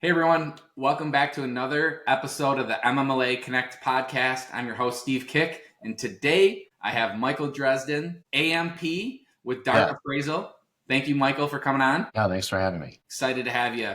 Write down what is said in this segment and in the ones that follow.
Hey everyone, welcome back to another episode of the MMLA Connect Podcast. I'm your host, Steve Kick, and today I have Michael Dresden, AMP with Dart Appraisal. Thank you, Michael, for coming on. Yeah, thanks for having me. Excited to have you.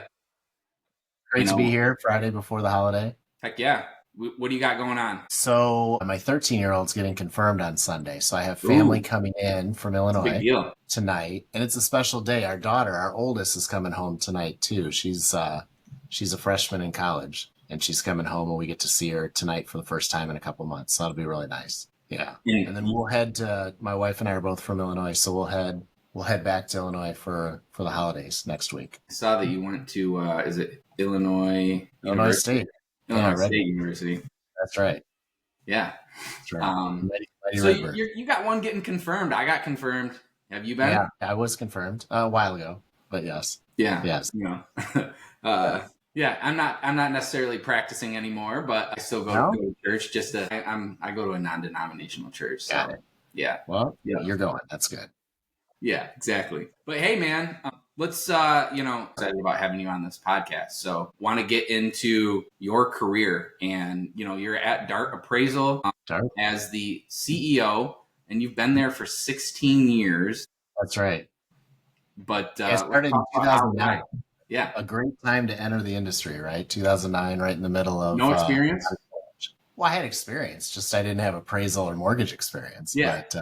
Great to be here Friday before the holiday. Heck yeah. What do you got going on? So my 13-year-old's getting confirmed on Sunday. So I have family coming in from Illinois tonight, and it's a special day. Our daughter, our oldest, is coming home tonight too. She's a freshman in college, and she's coming home, and we get to see her tonight for the first time in a couple months. So that'll be really nice. Yeah. And then we'll head to, my wife and I are both from Illinois, so we'll head back to Illinois for the holidays next week. I saw that you went to, is it Illinois State? Illinois State University. That's right. Yeah. That's right. So you got one getting confirmed. I got confirmed. Have you been? Yeah, I was confirmed a while ago, but yes. Yeah. Yes. Yeah, I'm not necessarily practicing anymore, but I still go to church. I go to a non-denominational church. So, Got it. Yeah. Well, you're going. That's good. Yeah, exactly. But hey, man, let's excited about having you on this podcast. So, want to get into your career, and you're at Dart Appraisal as the CEO, and you've been there for 16 years. That's right. But I started in 2009. Yeah. A great time to enter the industry, right? 2009, right in the middle of... No experience? Well, I had experience, just I didn't have appraisal or mortgage experience. Yeah. But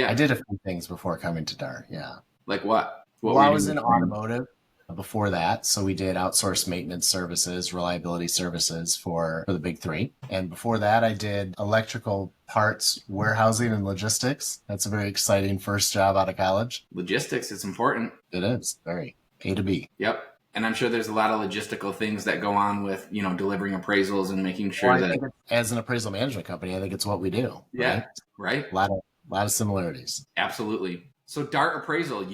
I did a few things before coming to Dart, yeah. Like what? Well, I was in automotive before that. So we did outsourced maintenance services, reliability services for the big three. And before that, I did electrical parts, warehousing, and logistics. That's a very exciting first job out of college. Logistics, it's important. It is, very. A to B. Yep. And I'm sure there's a lot of logistical things that go on with, delivering appraisals and making sure that... As an appraisal management company, I think it's what we do. Yeah, right? A lot of similarities. Absolutely. So Dart Appraisal,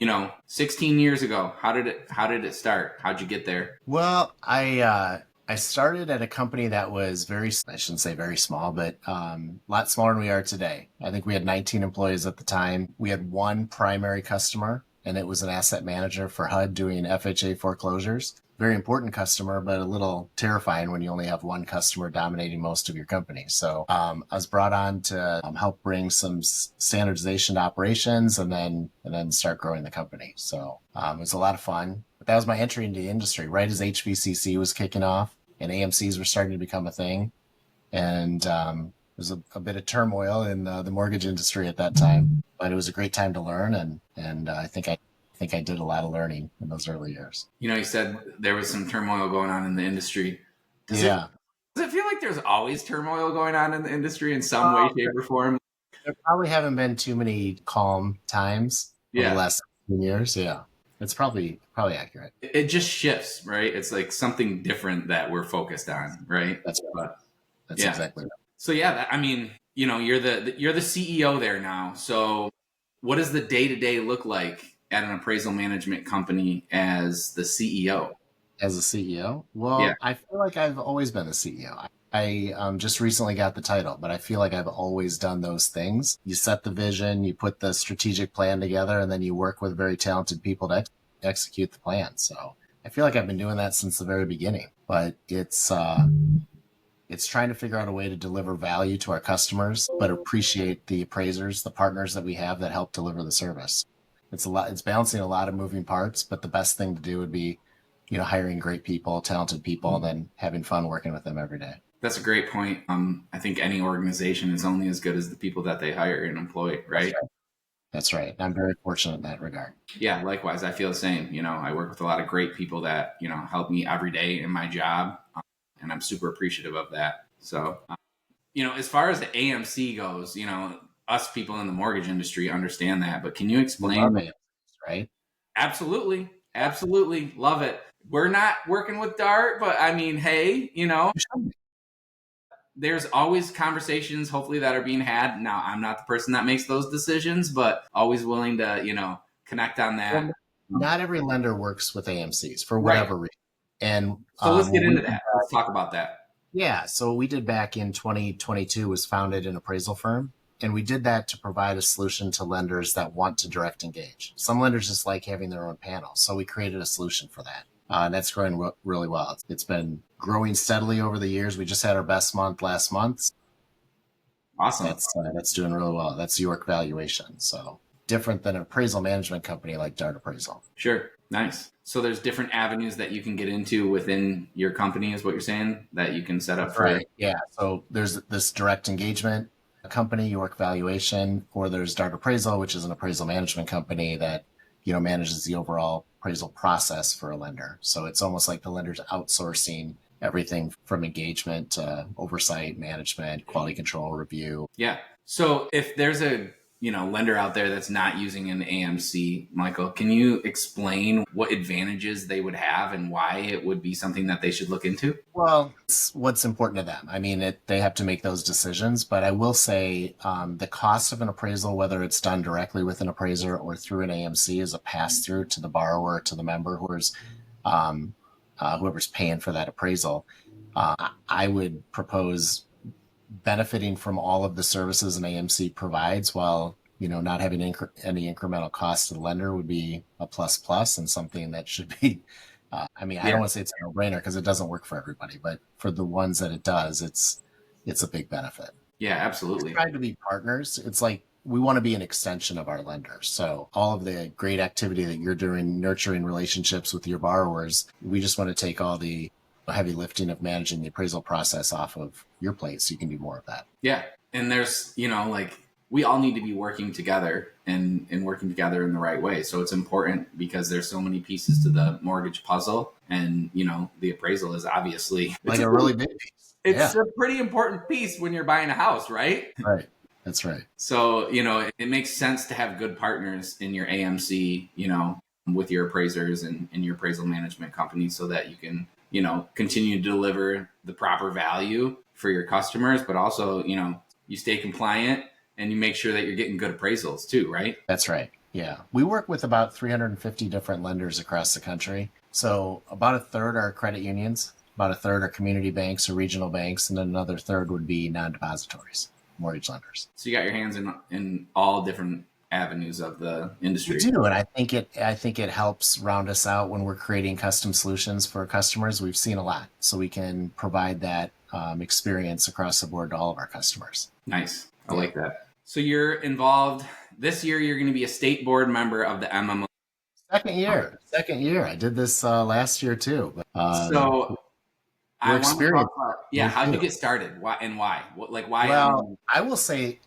16 years ago, how did it start? How'd you get there? Well, I started at a company that was I shouldn't say very small, but a lot smaller than we are today. I think we had 19 employees at the time. We had one primary customer, and it was an asset manager for HUD doing FHA foreclosures. Very important customer, but a little terrifying when you only have one customer dominating most of your company. So I was brought on to help bring some standardization to operations and then start growing the company. So it was a lot of fun. But that was my entry into the industry, right as HVCC was kicking off and AMCs were starting to become a thing. And there was a bit of turmoil in the mortgage industry at that time, but it was a great time to learn. And I think I did a lot of learning in those early years. You said there was some turmoil going on in the industry. Does it feel like there's always turmoil going on in the industry in some way, shape, or form? There probably haven't been too many calm times over the last 15 years. Yeah. It's probably accurate. It just shifts, right? It's like something different that we're focused on, right? That's right. That's exactly right. So you're the CEO there now. So what does the day-to-day look like at an appraisal management company as the CEO? As a CEO? Well, I feel like I've always been the CEO. I just recently got the title, but I feel like I've always done those things. You set the vision, you put the strategic plan together, and then you work with very talented people to execute the plan. So I feel like I've been doing that since the very beginning, but it's trying to figure out a way to deliver value to our customers, but appreciate the appraisers, the partners that we have that help deliver the service. It's balancing a lot of moving parts, but the best thing to do would be, hiring great people, talented people, and then having fun working with them every day. That's a great point. I think any organization is only as good as the people that they hire and employ, right? That's right. I'm very fortunate in that regard. Yeah, likewise. I feel the same. I work with a lot of great people that, help me every day in my job. And I'm super appreciative of that. So, as far as the AMC goes, us people in the mortgage industry understand that, but can you explain? Right? Absolutely. Absolutely. Love it. We're not working with Dart, but I mean, hey, there's always conversations, hopefully, that are being had. Now, I'm not the person that makes those decisions, but always willing to, connect on that. Well, not every lender works with AMCs for whatever reason. And so let's get into that. Let's talk about that. Yeah. So what we did back in 2022 was founded an appraisal firm. And we did that to provide a solution to lenders that want to direct engage. Some lenders just like having their own panel. So we created a solution for that. And that's growing really well. It's been growing steadily over the years. We just had our best month last month. Awesome. That's doing really well. That's York Valuation. So different than an appraisal management company like Dart Appraisal. Sure. Nice. So there's different avenues that you can get into within your company is what you're saying that you can set up for. Right. Yeah. So there's this direct engagement company, York Valuation, or there's Dart Appraisal, which is an appraisal management company that, manages the overall appraisal process for a lender. So it's almost like the lender's outsourcing everything from engagement to oversight, management, quality control, review. Yeah. So if there's a lender out there that's not using an AMC, Michael, can you explain what advantages they would have and why it would be something that they should look into? Well, it's what's important to them. I mean, they have to make those decisions, but I will say the cost of an appraisal, whether it's done directly with an appraiser or through an AMC, is a pass-through to the borrower, to the member whoever's paying for that appraisal. I would propose benefiting from all of the services an AMC provides while not having any incremental cost to the lender would be a plus and something that should be I don't want to say it's a no-brainer because it doesn't work for everybody, but for the ones that it does, it's a big benefit. Yeah, absolutely. We try to be partners. It's like we want to be an extension of our lenders. So all of the great activity that you're doing, nurturing relationships with your borrowers, we just want to take all the heavy lifting of managing the appraisal process off of your plate so you can do more of that. Yeah. And there's, we all need to be working together and working together in the right way. So it's important because there's so many pieces to the mortgage puzzle. And, the appraisal is obviously like a really big piece. It's a pretty important piece when you're buying a house, right? Right. That's right. So, it makes sense to have good partners in your AMC, with your appraisers and your appraisal management company so that you can, continue to deliver the proper value for your customers, but also, you stay compliant and you make sure that you're getting good appraisals too, right? That's right. Yeah. We work with about 350 different lenders across the country. So about a third are credit unions, about a third are community banks or regional banks, and then another third would be non-depositories, mortgage lenders. So you got your hands in all different avenues of the industry. We do, and I think it helps round us out when we're creating custom solutions for customers. We've seen a lot, so we can provide that experience across the board to all of our customers. Nice. I like that. So you're involved this year. You're going to be a state board member of the MMLA. Second year. I did this last year too. So I want to talk about, how'd you get started? Why and why? Why? Well, I will say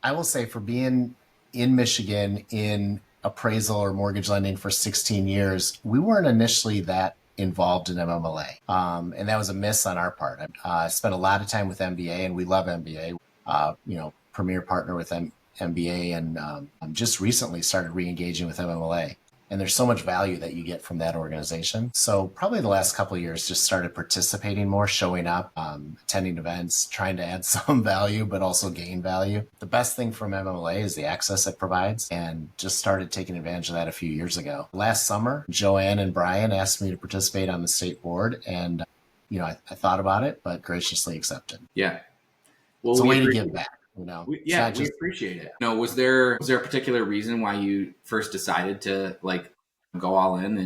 for being in Michigan in appraisal or mortgage lending for 16 years, we weren't initially that involved in MMLA. And that was a miss on our part. I spent a lot of time with MBA, and we love MBA, premier partner with MBA, and just recently started re-engaging with MMLA. And there's so much value that you get from that organization. So probably the last couple of years, just started participating more, showing up, attending events, trying to add some value, but also gain value. The best thing from MMLA is the access it provides, and just started taking advantage of that a few years ago. Last summer, Joanne and Brian asked me to participate on the state board, and I thought about it, but graciously accepted. Yeah. Well, it's a way to give back. We appreciate it. No, was there a particular reason why you first decided to go all in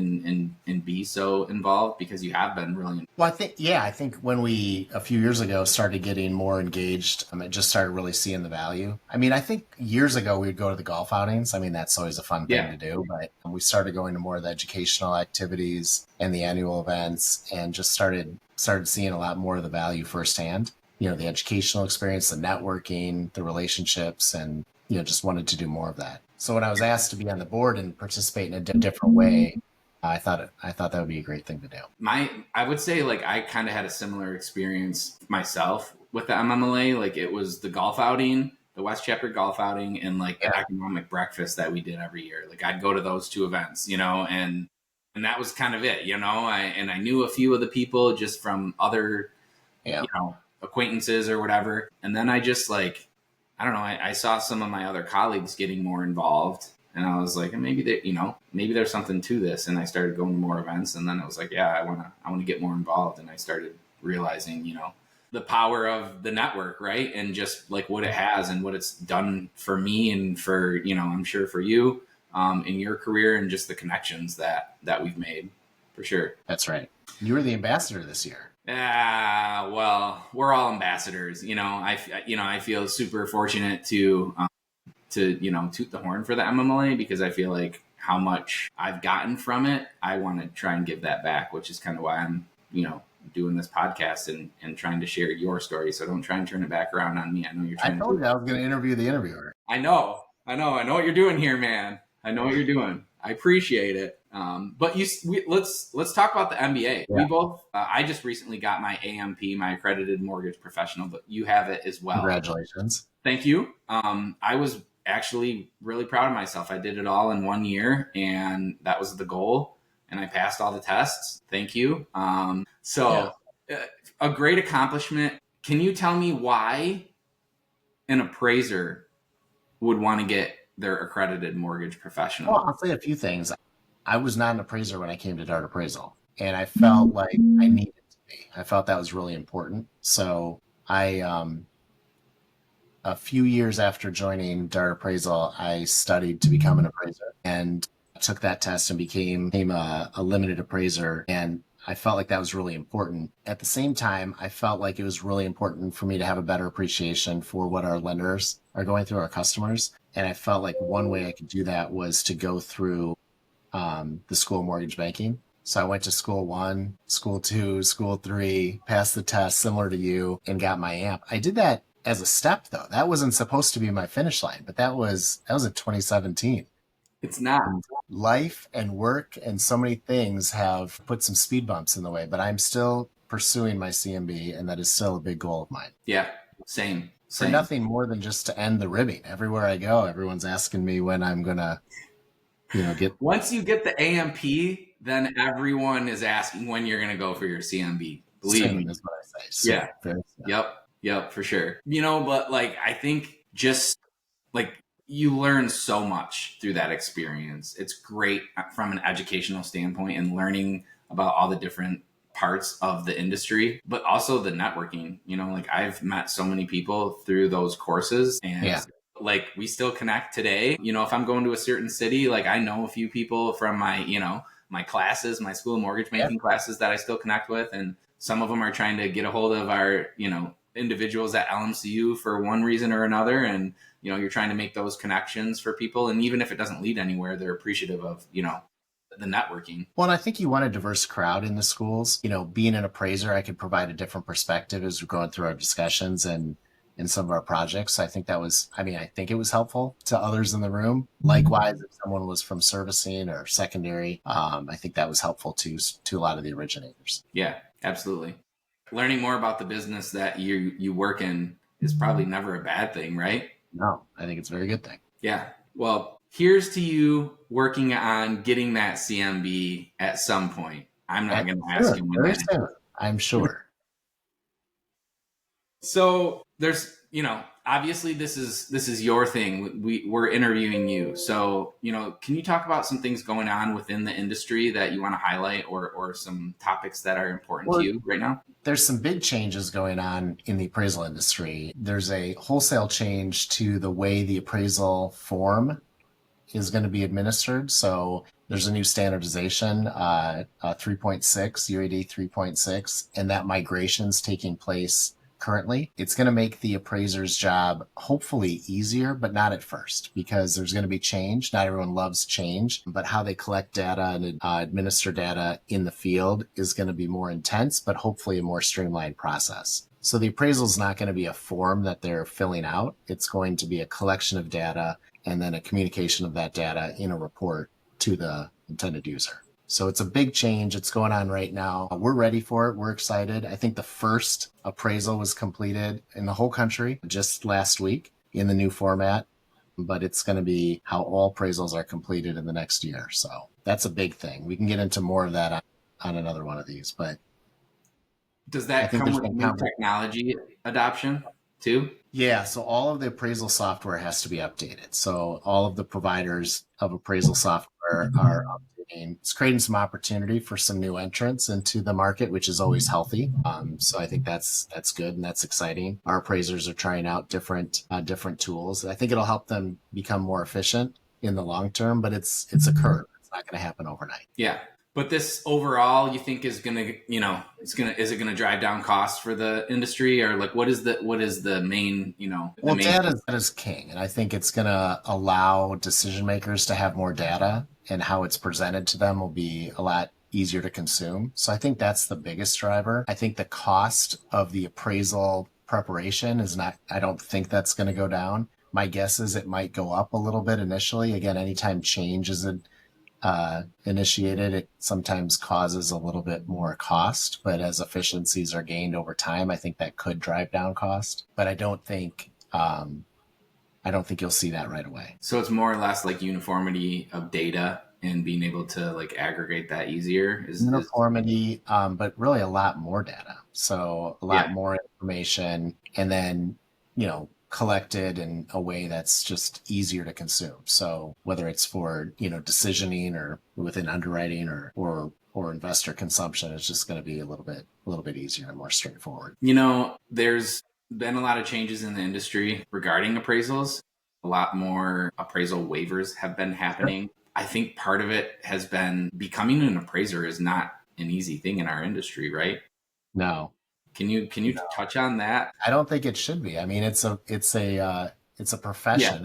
and be so involved? Because you have been really. Well, I think when we a few years ago started getting more engaged, I just started really seeing the value. I think years ago we would go to the golf outings. That's always a fun thing to do, but we started going to more of the educational activities and the annual events, and just started seeing a lot more of the value firsthand. The educational experience, the networking, the relationships, and, just wanted to do more of that. So when I was asked to be on the board and participate in a different way, I thought that would be a great thing to do. I would say I kind of had a similar experience myself with the MMLA. It was the golf outing, the West Chapter golf outing, and the economic breakfast that we did every year. I'd go to those two events, and that was kind of it, I knew a few of the people just from other, acquaintances or whatever. And then I just I don't know, I saw some of my other colleagues getting more involved, and I was like, maybe there's something to this. And I started going to more events, and then it was I want to get more involved. And I started realizing, the power of the network, right? And just what it has and what it's done for me and for, I'm sure for you, in your career, and just the connections that we've made. for sure. That's right. You were the ambassador this year. Well, we're all ambassadors. I feel super fortunate to toot the horn for the MMLA, because I feel like how much I've gotten from it, I want to try and give that back, which is kind of why I'm, doing this podcast and trying to share your story. So don't try and turn it back around on me. I know you're trying I told you I was going to interview the interviewer. I know what you're doing here, man. I know what you're doing. I appreciate it. But let's talk about the MBA. Yeah. We both, I just recently got my AMP, my accredited mortgage professional, but you have it as well. Congratulations. Thank you. I was actually really proud of myself. I did it all in 1 year, and that was the goal. And I passed all the tests. Thank you. A great accomplishment. Can you tell me why an appraiser would want to get their accredited mortgage professional? Well, I'll say a few things. I was not an appraiser when I came to Dart Appraisal, and I felt like I needed to be. I felt that was really important. So a few years after joining Dart Appraisal, I studied to become an appraiser and took that test and became a limited appraiser. And I felt like that was really important. At the same time, I felt like it was really important for me to have a better appreciation for what our lenders are going through, our customers. And I felt like one way I could do that was to go through the school of mortgage banking. So I went to school 1, school 2, school 3, passed the test similar to you, and got my AMP. I did that as a step, though. That wasn't supposed to be my finish line, but that was in 2017. It's not. Life and work and so many things have put some speed bumps in the way, but I'm still pursuing my CMB, and that is still a big goal of mine. Yeah, same. For nothing more than just to end the ribbing. Everywhere I go, everyone's asking me when I'm going to, get... Once you get the AMP, then everyone is asking when you're going to go for your CMB. Believe me. Is what I say. So, yeah. Yep, for sure. But I think just you learn so much through that experience. It's great from an educational standpoint and learning about all the different parts of the industry, but also the networking. I've met so many people through those courses, and we still connect today. If I'm going to a certain city, I know a few people from my, my classes, my school of mortgage banking classes that I still connect with. And some of them are trying to get a hold of our, individuals at LMCU for one reason or another. And, you're trying to make those connections for people. And even if it doesn't lead anywhere, they're appreciative of, the networking. Well, and I think you want a diverse crowd in the schools. Being an appraiser, I could provide a different perspective as we're going through our discussions and in some of our projects. I think I think it was helpful to others in the room. Likewise, if someone was from servicing or secondary, I think that was helpful to a lot of the originators. Yeah, absolutely. Learning more about the business that you work in is probably never a bad thing, right? No, I think it's a very good thing. Yeah. Well, here's to you working on getting that CMB at some point. I'm not going to ask you when very soon, I'm sure. So there's, obviously this is your thing. We're interviewing you. So, can you talk about some things going on within the industry that you want to highlight or some topics that are important to you right now? There's some big changes going on in the appraisal industry. There's a wholesale change to the way the appraisal form is going to be administered. So there's a new standardization, 3.6, UAD 3.6, and that migration's taking place currently. It's going to make the appraiser's job hopefully easier, but not at first, because there's going to be change. Not everyone loves change, but how they collect data and administer data in the field is going to be more intense, but hopefully a more streamlined process. So the appraisal is not going to be a form that they're filling out. It's going to be a collection of data and then a communication of that data in a report to the intended user. So it's a big change. It's going on right now. We're ready for it. We're excited. I think the first appraisal was completed in the whole country just last week in the new format, but it's going to be how all appraisals are completed in the next year. So that's a big thing. We can get into more of that on another one of these, but does that come with new technology adoption too? Yeah, so all of the appraisal software has to be updated. So all of the providers of appraisal software are updating. It's creating some opportunity for some new entrants into the market, which is always healthy. So I think that's good and that's exciting. Our appraisers are trying out different tools. I think it'll help them become more efficient in the long term, but it's a curve. It's not going to happen overnight. Yeah. But this overall, you think is gonna, is it gonna drive down costs for the industry, or like what is the main, Well, data is king, and I think it's going to allow decision makers to have more data, and how it's presented to them will be a lot easier to consume. So I think that's the biggest driver. I think the cost of the appraisal preparation is not, I don't think that's going to go down. My guess is it might go up a little bit initially. Again, anytime change is initiated, it sometimes causes a little bit more cost, but as efficiencies are gained over time, I think that could drive down cost. But I don't think you'll see that right away. So it's more or less like uniformity of data and being able to like aggregate that easier. Uniformity, but really a lot more data. So a lot more information, and then, collected in a way that's just easier to consume. So whether it's for, decisioning or within underwriting or investor consumption, it's just going to be a little bit easier and more straightforward. There's been a lot of changes in the industry regarding appraisals. A lot more appraisal waivers have been happening. Sure. I think part of it has been becoming an appraiser is not an easy thing in our industry, right? No. Can you touch on that? I don't think it should be. I mean, it's a profession.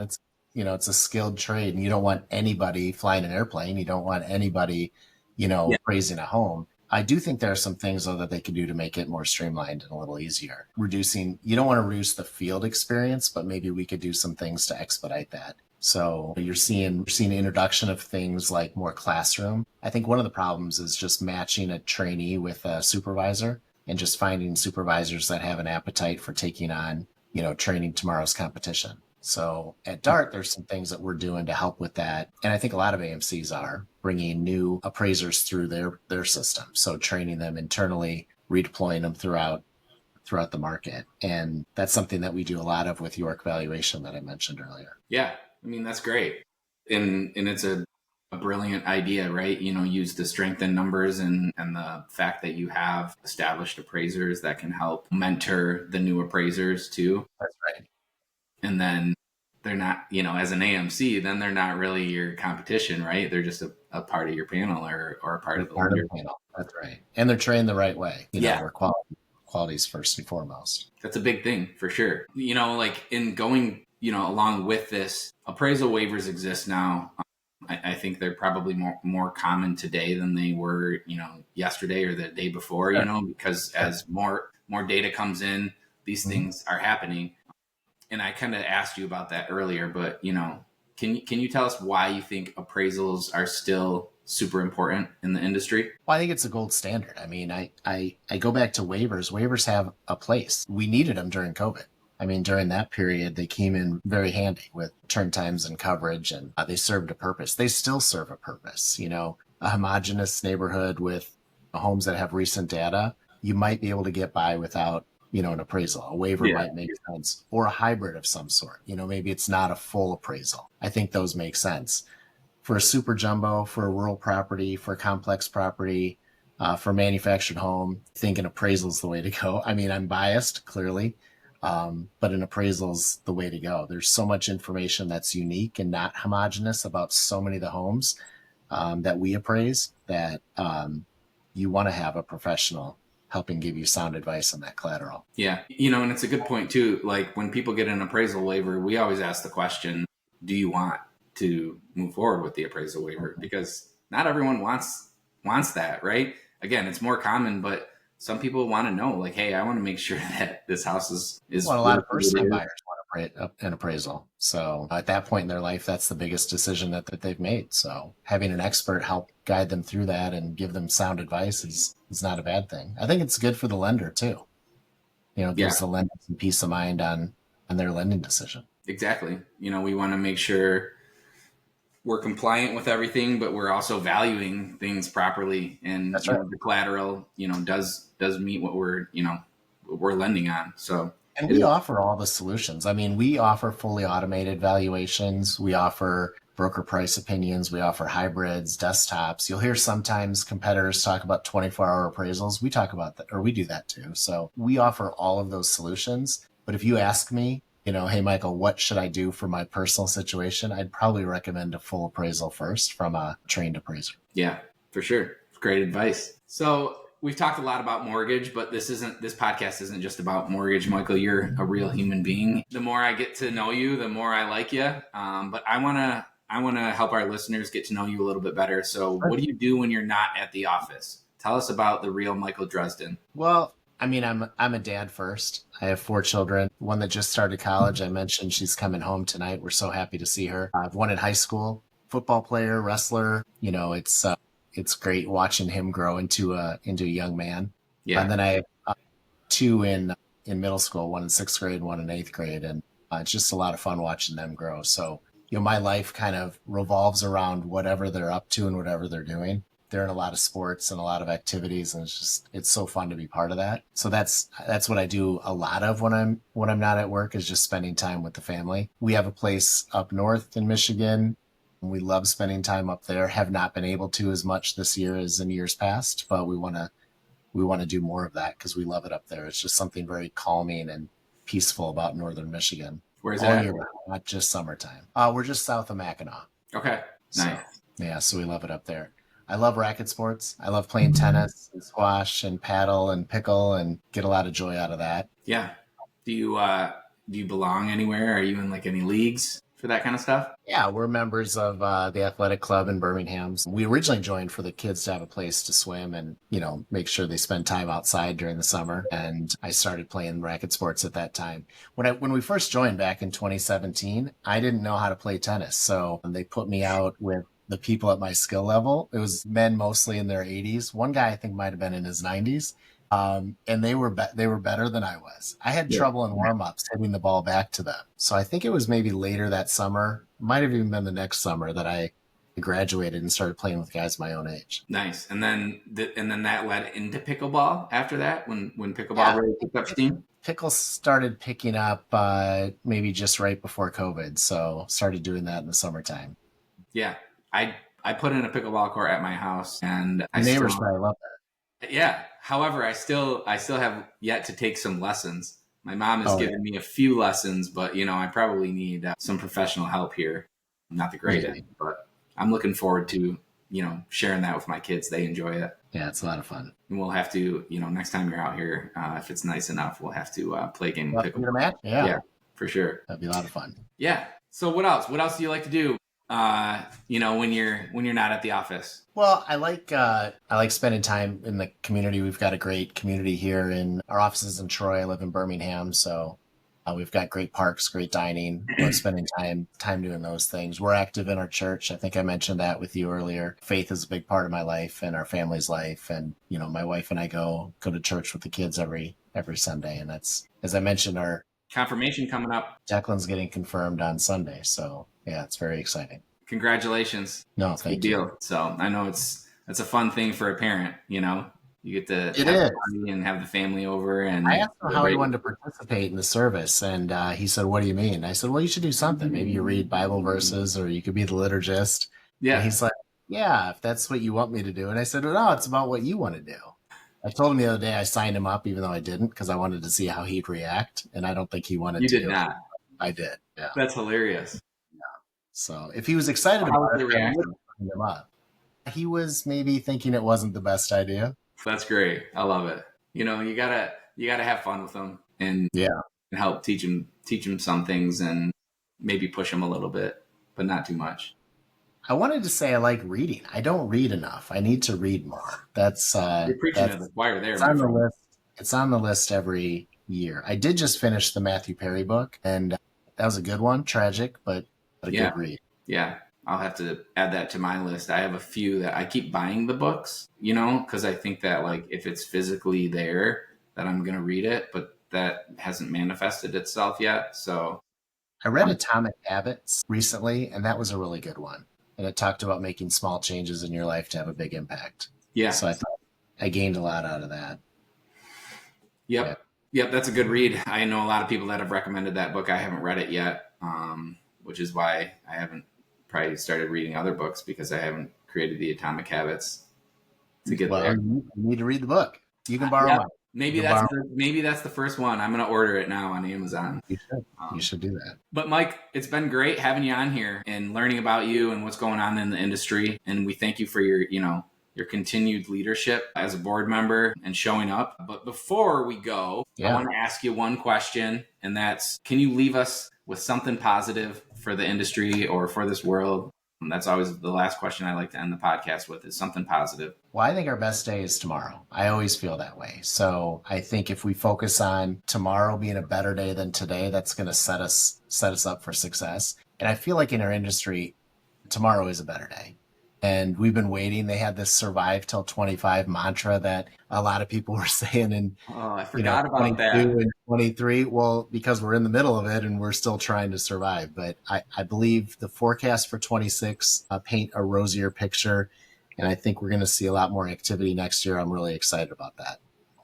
Yeah. It's a skilled trade, and you don't want anybody flying an airplane. You don't want anybody, appraising a home. I do think there are some things though that they could do to make it more streamlined and a little easier. You don't want to reduce the field experience, but maybe we could do some things to expedite that. So you're seeing introduction of things like more classroom. I think one of the problems is just matching a trainee with a supervisor, and just finding supervisors that have an appetite for taking on, training tomorrow's competition. So at DART, there's some things that we're doing to help with that. And I think a lot of AMCs are bringing new appraisers through their system. So training them internally, redeploying them throughout the market. And that's something that we do a lot of with York Valuation that I mentioned earlier. Yeah. I mean, that's great. And it's a brilliant idea, right? Use the strength in numbers and the fact that you have established appraisers that can help mentor the new appraisers too. That's right. And then they're not, as an AMC, then they're not really your competition, right? They're just a part of your panel or a part of the panel. That's right. And they're trained the right way. Where quality is first and foremost. That's a big thing for sure. Like in going, along with this, appraisal waivers exist now. I think they're probably more common today than they were, yesterday or the day before, because as more data comes in, these things are happening. And I kind of asked you about that earlier, but, can you tell us why you think appraisals are still super important in the industry? Well, I think it's a gold standard. I mean, I go back to waivers. Waivers have a place. We needed them during COVID. I mean, during that period, they came in very handy with turn times and coverage, and they served a purpose. They still serve a purpose. A homogeneous neighborhood with homes that have recent data, you might be able to get by without, an appraisal. A waiver might make sense, or a hybrid of some sort. Maybe it's not a full appraisal. I think those make sense. For a super jumbo, for a rural property, for a complex property, for a manufactured home, I think an appraisal is the way to go. I mean, I'm biased, clearly. But an appraisal is the way to go. There's so much information that's unique and not homogenous about so many of the homes that we appraise that you want to have a professional helping give you sound advice on that collateral. Yeah. And it's a good point too. Like when people get an appraisal waiver, we always ask the question, do you want to move forward with the appraisal waiver? Because not everyone wants that, right? Again, it's more common, but some people want to know, like, hey, I want to make sure that this house is. Well, a lot of first-time buyers want an appraisal. So at that point in their life, that's the biggest decision that they've made. So having an expert help guide them through that and give them sound advice is not a bad thing. I think it's good for the lender too. It gives the lender some peace of mind on their lending decision. Exactly. We want to make sure we're compliant with everything, but we're also valuing things properly, and That's right. The collateral, does meet what we're lending on. So, and we offer all the solutions. I mean, we offer fully automated valuations. We offer broker price opinions. We offer hybrids, desktops. You'll hear sometimes competitors talk about 24-hour appraisals. We talk about that, or we do that too. So we offer all of those solutions. But if you ask me, hey, Michael, what should I do for my personal situation? I'd probably recommend a full appraisal first from a trained appraiser. Yeah, for sure. Great advice. So we've talked a lot about mortgage, but this podcast isn't just about mortgage, Michael. You're a real human being. The more I get to know you, the more I like you. But I want to help our listeners get to know you a little bit better. So what do you do when you're not at the office? Tell us about the real Michael Dresden. Well, I mean, I'm a dad first. I have 4 children. One that just started college. I mentioned she's coming home tonight. We're so happy to see her. I have one in high school, football player, wrestler. You know, it's great watching him grow into a young man. Yeah. And then I have 2 in middle school, one in 6th grade, one in 8th grade, and it's just a lot of fun watching them grow. So, you know, my life kind of revolves around whatever they're up to and whatever they're doing. They're in a lot of sports and a lot of activities, and it's so fun to be part of that. So that's what I do a lot of when I'm not at work, is just spending time with the family. We have a place up north in Michigan. We love spending time up there. Have not been able to as much this year as in years past, but we want to do more of that because we love it up there. It's just something very calming and peaceful about northern Michigan. Where's that? Year round, not just summertime. We're just south of Mackinac. Okay, nice. So we love it up there. I love racket sports. I love playing tennis and squash and paddle and pickle and get a lot of joy out of that. Yeah. Do you belong anywhere? Are you in like any leagues for that kind of stuff? Yeah, we're members of the athletic club in Birmingham. We originally joined for the kids to have a place to swim and, you know, make sure they spend time outside during the summer. And I started playing racket sports at that time. When we first joined back in 2017, I didn't know how to play tennis. So they put me out with the people at my skill level. It was men mostly in their 80s. One guy I think might have been in his 90s. And they were better than I was. I had trouble in warm-ups hitting the ball back to them. So I think it was maybe later that summer, might have even been the next summer, that I graduated and started playing with guys my own age. Nice. And then that led into pickleball after that, when pickleball really picked up steam? Pickle started picking up maybe just right before COVID. So started doing that in the summertime. Yeah. I put in a pickleball court at my house, and neighbors probably love that. Yeah. However, I still have yet to take some lessons. My mom has given me a few lessons, but you know, I probably need some professional help here. I'm not the greatest, but I'm looking forward to, you know, sharing that with my kids. They enjoy it. Yeah, it's a lot of fun. And we'll have to, you know, next time you're out here, if it's nice enough, we'll have to play a game of pickleball. Yeah, for sure. That'd be a lot of fun. Yeah. So what else? What else do you like to do? You know, when you're not at the office? Well, I like spending time in the community. We've got a great community here in our offices in Troy. I live in Birmingham, so we've got great parks, great dining. We're spending time doing those things. We're active in our church. I think I mentioned that with you earlier. Faith is a big part of my life and our family's life. And you know, my wife and I go to church with the kids every Sunday. And that's, as I mentioned, our confirmation coming up. Declan's getting confirmed on Sunday, so yeah, it's very exciting. Congratulations. No, thank you. Deal. So I know it's a fun thing for a parent, you know. You get to party and have the family over. And I asked him how he wanted to participate in the service, and he said, "What do you mean?" I said, "Well, you should do something. Maybe you read Bible verses, or you could be the liturgist." Yeah. And he's like, "Yeah, if that's what you want me to do." And I said, "Well, no, it's about what you want to do." I told him the other day I signed him up, even though I didn't, because I wanted to see how he'd react, and I don't think he wanted to. You did not. I did. Yeah. That's hilarious. Yeah. So if he was excited about it, I would sign him up. He was maybe thinking it wasn't the best idea. That's great. I love it. You know, you gotta have fun with them and help teach them some things and maybe push them a little bit, but not too much. I wanted to say I like reading. I don't read enough. I need to read more. That's you're preaching to the choir there. It's on the list. It's on the list every year. I did just finish the Matthew Perry book, and that was a good one. Tragic, but a good read. Yeah. I'll have to add that to my list. I have a few that I keep buying the books, you know, because I think that like if it's physically there, that I'm going to read it, but that hasn't manifested itself yet. So I read Atomic Habits recently, and that was a really good one. And it talked about making small changes in your life to have a big impact. Yeah. So I thought I gained a lot out of that. Yep. That's a good read. I know a lot of people that have recommended that book. I haven't read it yet, which is why I haven't probably started reading other books, because I haven't created the Atomic Habits to get there. You need to read the book. You can borrow mine. Maybe that's the first one. I'm going to order it now on Amazon. You should. You should do that. But Mike, it's been great having you on here and learning about you and what's going on in the industry. And we thank you for your, you know, your continued leadership as a board member and showing up. But before we go, I want to ask you one question, and that's, can you leave us with something positive for the industry or for this world? And that's always the last question I like to end the podcast with, is something positive. Well, I think our best day is tomorrow. I always feel that way. So I think if we focus on tomorrow being a better day than today, that's going to set us up for success. And I feel like in our industry, tomorrow is a better day. And we've been waiting. They had this survive till 25 mantra that a lot of people were saying in I forgot about that. And 23. Well, because we're in the middle of it and we're still trying to survive. But I believe the forecast for 26 paint a rosier picture. And I think we're going to see a lot more activity next year. I'm really excited about that.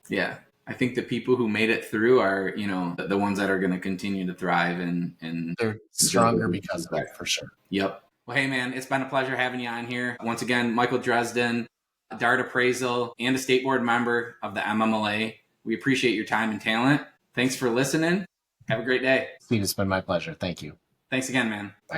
Yeah. I think the people who made it through are, the ones that are going to continue to thrive and they're stronger because of it, for sure. Yep. Well, hey, man, it's been a pleasure having you on here. Once again, Michael Dresden, DART Appraisal, and a state board member of the MMLA. We appreciate your time and talent. Thanks for listening. Have a great day. Steve, it's been my pleasure. Thank you. Thanks again, man. Bye.